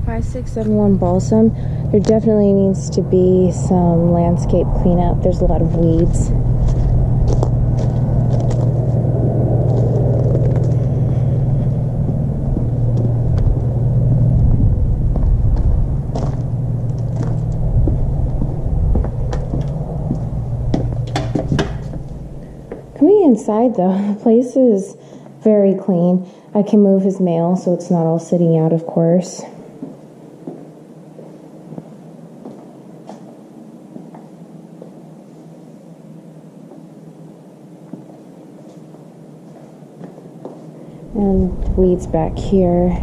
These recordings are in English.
5671 Balsam. There definitely needs to be some landscape cleanup. There's a lot of weeds. Coming inside though, the place is very clean. I can move his mail so it's not all sitting out, of course. And weeds back here.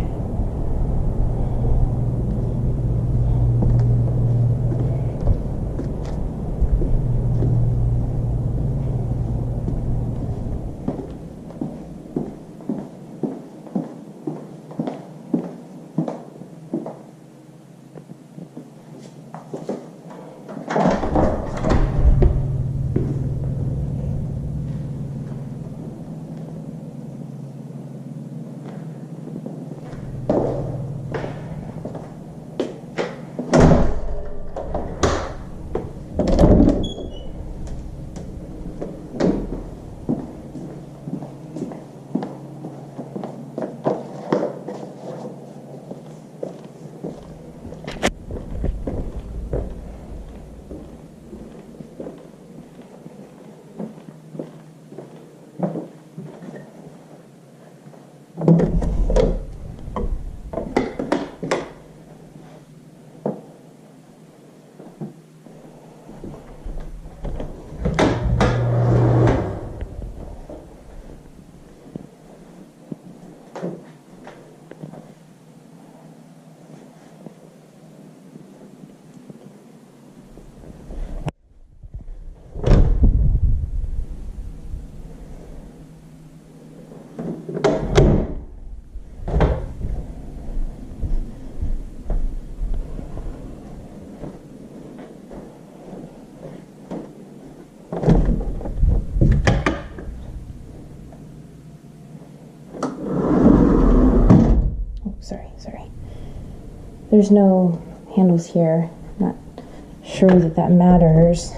Sorry. There's no handles here. Not sure that matters.